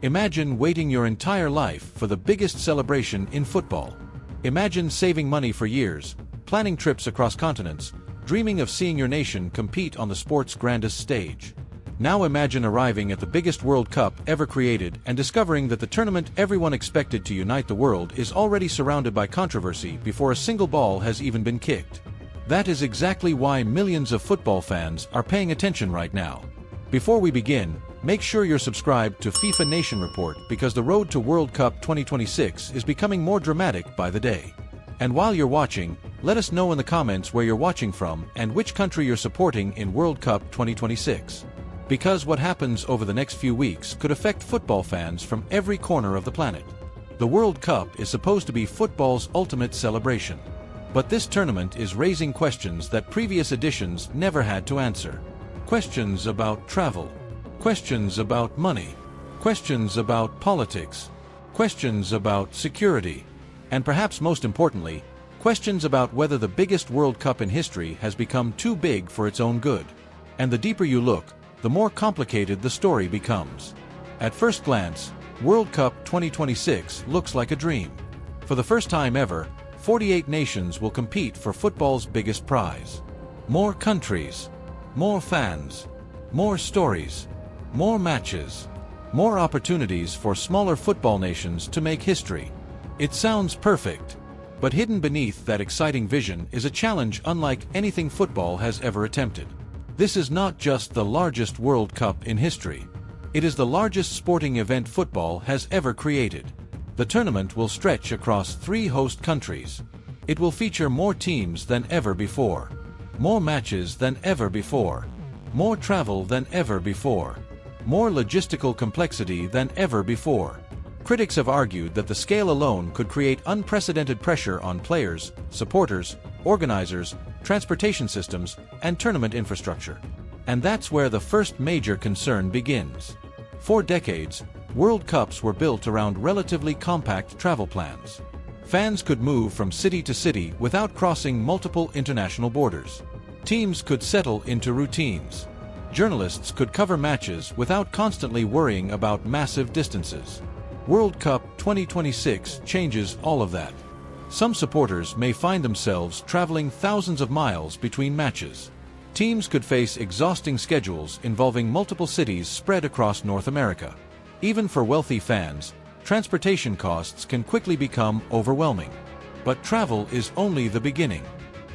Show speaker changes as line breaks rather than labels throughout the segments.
Imagine waiting your entire life for the biggest celebration in football. Imagine saving money for years, planning trips across continents, dreaming of seeing your nation compete on the sport's grandest stage. Now imagine arriving at the biggest World Cup ever created and discovering that the tournament everyone expected to unite the world is already surrounded by controversy before a single ball has even been kicked. That is exactly why millions of football fans are paying attention right now. Before we begin, make sure you're subscribed to FIFA Nation Report because the road to World Cup 2026 is becoming more dramatic by the day. And while you're watching, let us know in the comments where you're watching from and which country you're supporting in World Cup 2026. Because what happens over the next few weeks could affect football fans from every corner of the planet. The World Cup is supposed to be football's ultimate celebration. But this tournament is raising questions that previous editions never had to answer. Questions about travel. Questions about money. Questions about politics. Questions about security. And perhaps most importantly, questions about whether the biggest World Cup in history has become too big for its own good. And the deeper you look, the more complicated the story becomes. At first glance, World Cup 2026 looks like a dream. For the first time ever, 48 nations will compete for football's biggest prize. More countries, more fans, more stories, more matches, more opportunities for smaller football nations to make history. It sounds perfect, but hidden beneath that exciting vision is a challenge unlike anything football has ever attempted. This is not just the largest World Cup in history. It is the largest sporting event football has ever created. The tournament will stretch across 3 host countries. It will feature more teams than ever before, more matches than ever before, more travel than ever before, more logistical complexity than ever before. Critics have argued that the scale alone could create unprecedented pressure on players, supporters, organizers, transportation systems, and tournament infrastructure. And that's where the first major concern begins. For decades, World Cups were built around relatively compact travel plans. Fans could move from city to city without crossing multiple international borders. Teams could settle into routines. Journalists could cover matches without constantly worrying about massive distances. World Cup 2026 changes all of that. Some supporters may find themselves traveling thousands of miles between matches. Teams could face exhausting schedules involving multiple cities spread across North America. Even for wealthy fans, transportation costs can quickly become overwhelming. But travel is only the beginning.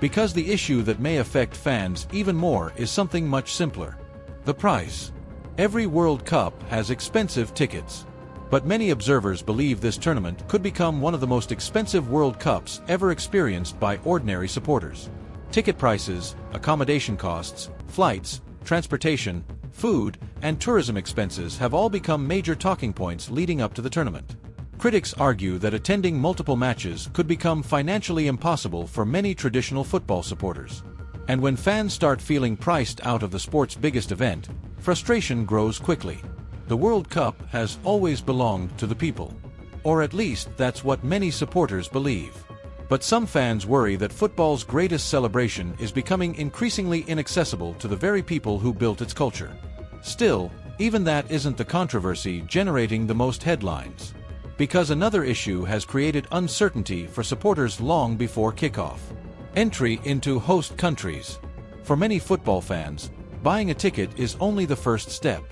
Because the issue that may affect fans even more is something much simpler. The price. Every World Cup has expensive tickets. But many observers believe this tournament could become one of the most expensive World Cups ever experienced by ordinary supporters. Ticket prices, accommodation costs, flights, transportation, food, and tourism expenses have all become major talking points leading up to the tournament. Critics argue that attending multiple matches could become financially impossible for many traditional football supporters. And when fans start feeling priced out of the sport's biggest event, frustration grows quickly. The World Cup has always belonged to the people. Or at least that's what many supporters believe. But some fans worry that football's greatest celebration is becoming increasingly inaccessible to the very people who built its culture. Still, even that isn't the controversy generating the most headlines. Because another issue has created uncertainty for supporters long before kickoff. Entry into host countries. For many football fans, buying a ticket is only the first step.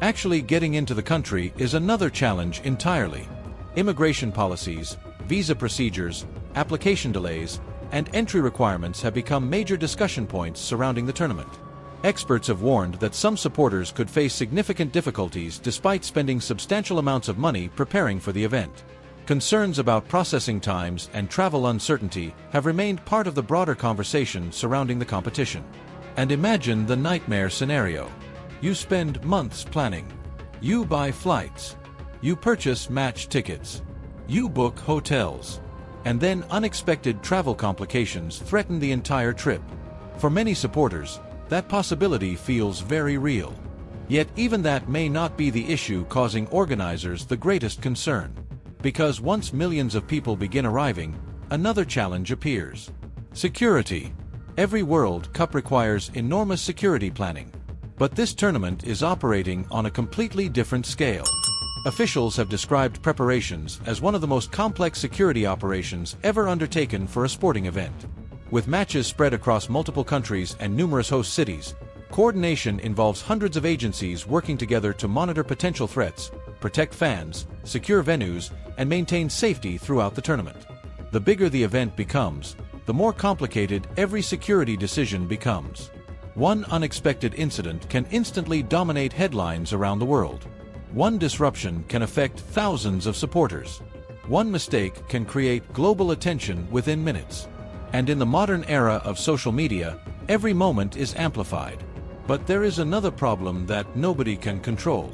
Actually getting into the country is another challenge entirely. Immigration policies, visa procedures, application delays, and entry requirements have become major discussion points surrounding the tournament. Experts have warned that some supporters could face significant difficulties despite spending substantial amounts of money preparing for the event. Concerns about processing times and travel uncertainty have remained part of the broader conversation surrounding the competition. And imagine the nightmare scenario. You spend months planning. You buy flights. You purchase match tickets. You book hotels. And then unexpected travel complications threaten the entire trip. For many supporters, that possibility feels very real. Yet even that may not be the issue causing organizers the greatest concern. Because once millions of people begin arriving, another challenge appears. Security. Every World Cup requires enormous security planning. But this tournament is operating on a completely different scale. Officials have described preparations as one of the most complex security operations ever undertaken for a sporting event. With matches spread across multiple countries and numerous host cities, coordination involves hundreds of agencies working together to monitor potential threats, protect fans, secure venues, and maintain safety throughout the tournament. The bigger the event becomes, the more complicated every security decision becomes. One unexpected incident can instantly dominate headlines around the world. One disruption can affect thousands of supporters. One mistake can create global attention within minutes. And in the modern era of social media, every moment is amplified. But there is another problem that nobody can control: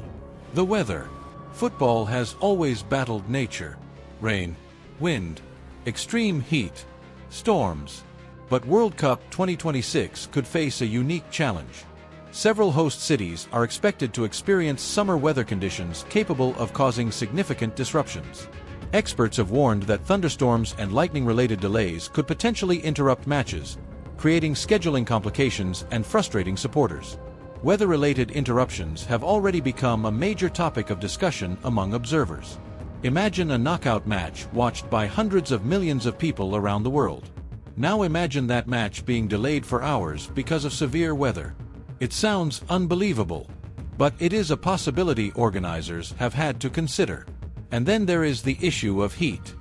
the weather. Football has always battled nature. Rain, wind, extreme heat, storms. But World Cup 2026 could face a unique challenge. Several host cities are expected to experience summer weather conditions capable of causing significant disruptions. Experts have warned that thunderstorms and lightning-related delays could potentially interrupt matches, creating scheduling complications and frustrating supporters. Weather-related interruptions have already become a major topic of discussion among observers. Imagine a knockout match watched by hundreds of millions of people around the world. Now imagine that match being delayed for hours because of severe weather. It sounds unbelievable, but it is a possibility organizers have had to consider. And then there is the issue of heat.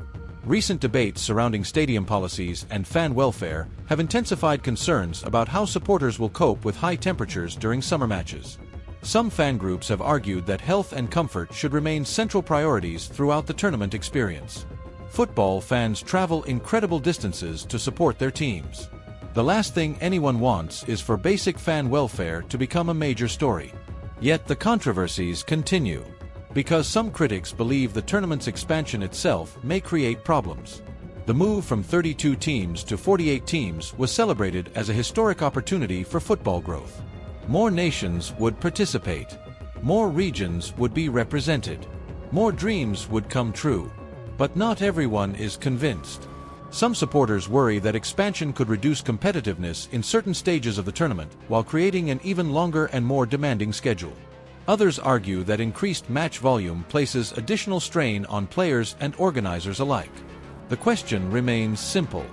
Recent debates surrounding stadium policies and fan welfare have intensified concerns about how supporters will cope with high temperatures during summer matches. Some fan groups have argued that health and comfort should remain central priorities throughout the tournament experience. Football fans travel incredible distances to support their teams. The last thing anyone wants is for basic fan welfare to become a major story. Yet the controversies continue, because some critics believe the tournament's expansion itself may create problems. The move from 32 teams to 48 teams was celebrated as a historic opportunity for football growth. More nations would participate. More regions would be represented. More dreams would come true. But not everyone is convinced. Some supporters worry that expansion could reduce competitiveness in certain stages of the tournament while creating an even longer and more demanding schedule. Others argue that increased match volume places additional strain on players and organizers alike. The question remains simple: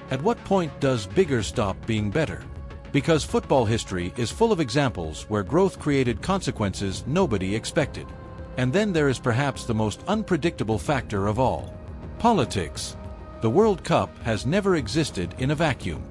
at what point does bigger stop being better? Because football history is full of examples where growth created consequences nobody expected. And then there is perhaps the most unpredictable factor of all: politics. The World Cup has never existed in a vacuum.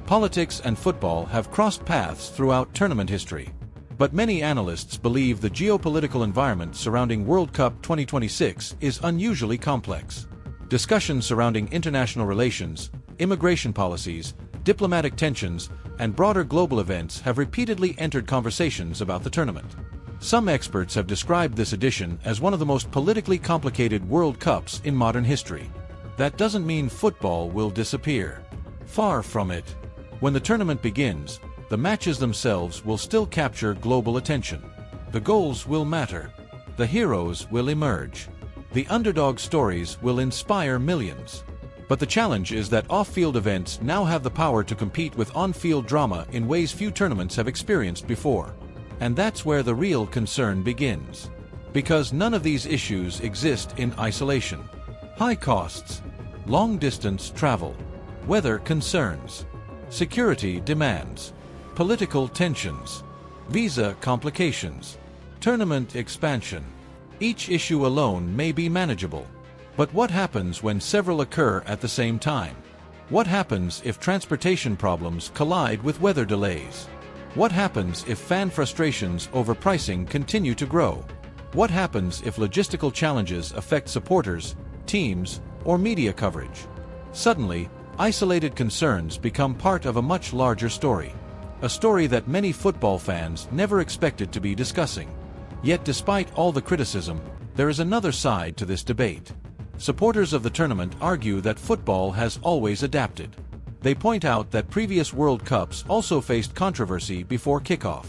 Politics and football have crossed paths throughout tournament history. But many analysts believe the geopolitical environment surrounding World Cup 2026 is unusually complex. Discussions surrounding international relations, immigration policies, diplomatic tensions, and broader global events have repeatedly entered conversations about the tournament. Some experts have described this edition as one of the most politically complicated World Cups in modern history. That doesn't mean football will disappear. Far from it. When the tournament begins, the matches themselves will still capture global attention. The goals will matter. The heroes will emerge. The underdog stories will inspire millions. But the challenge is that off-field events now have the power to compete with on-field drama in ways few tournaments have experienced before. And that's where the real concern begins. Because none of these issues exist in isolation. High costs, long-distance travel, weather concerns, security demands, political tensions, visa complications, tournament expansion. Each issue alone may be manageable. But what happens when several occur at the same time? What happens if transportation problems collide with weather delays? What happens if fan frustrations over pricing continue to grow? What happens if logistical challenges affect supporters, teams, or media coverage? Suddenly, isolated concerns become part of a much larger story. A story that many football fans never expected to be discussing. Yet despite all the criticism, there is another side to this debate. Supporters of the tournament argue that football has always adapted. They point out that previous World Cups also faced controversy before kickoff.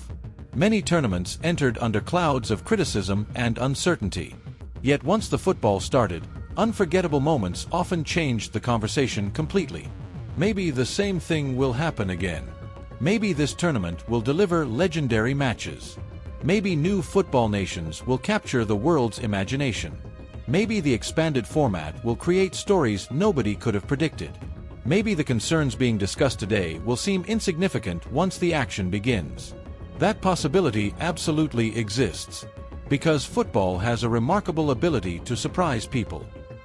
Many tournaments entered under clouds of criticism and uncertainty. Yet once the football started, unforgettable moments often changed the conversation completely. Maybe the same thing will happen again. Maybe this tournament will deliver legendary matches. Maybe new football nations will capture the world's imagination. Maybe the expanded format will create stories nobody could have predicted. Maybe the concerns being discussed today will seem insignificant once the action begins. That possibility absolutely exists, because football has a remarkable ability to surprise people.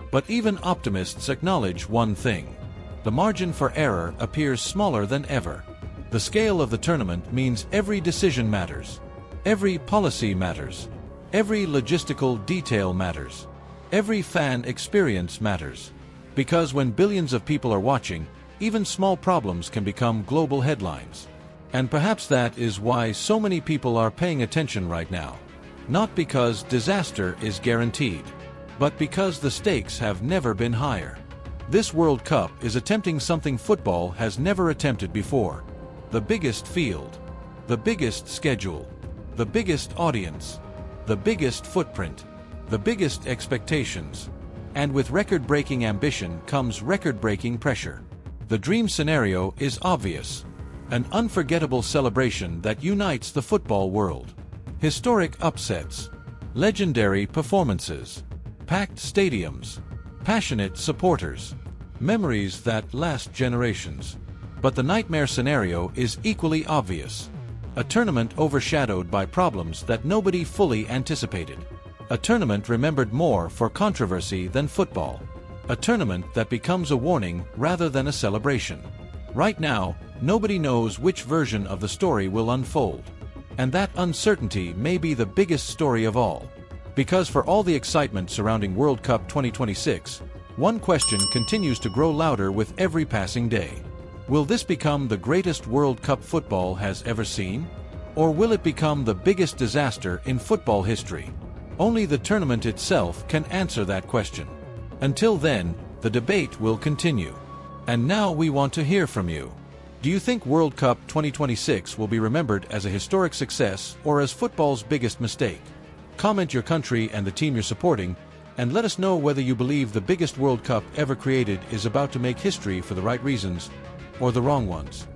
But even optimists acknowledge one thing: the margin for error appears smaller than ever. The scale of the tournament means every decision matters. Every policy matters. Every logistical detail matters. Every fan experience matters. Because when billions of people are watching, even small problems can become global headlines. And perhaps that is why so many people are paying attention right now. Not because disaster is guaranteed, but because the stakes have never been higher. This World Cup is attempting something football has never attempted before. The biggest field, the biggest schedule, the biggest audience, the biggest footprint, the biggest expectations. And with record-breaking ambition comes record-breaking pressure. The dream scenario is obvious: an unforgettable celebration that unites the football world. Historic upsets, legendary performances, packed stadiums, passionate supporters, memories that last generations. But the nightmare scenario is equally obvious: a tournament overshadowed by problems that nobody fully anticipated. A tournament remembered more for controversy than football. A tournament that becomes a warning rather than a celebration. Right now, nobody knows which version of the story will unfold. And that uncertainty may be the biggest story of all. Because for all the excitement surrounding World Cup 2026, one question continues to grow louder with every passing day. Will this become the greatest World Cup football has ever seen? Or will it become the biggest disaster in football history? Only the tournament itself can answer that question. Until then, the debate will continue. And now we want to hear from you. Do you think World Cup 2026 will be remembered as a historic success or as football's biggest mistake? Comment your country and the team you're supporting, and let us know whether you believe the biggest World Cup ever created is about to make history for the right reasons or the wrong ones.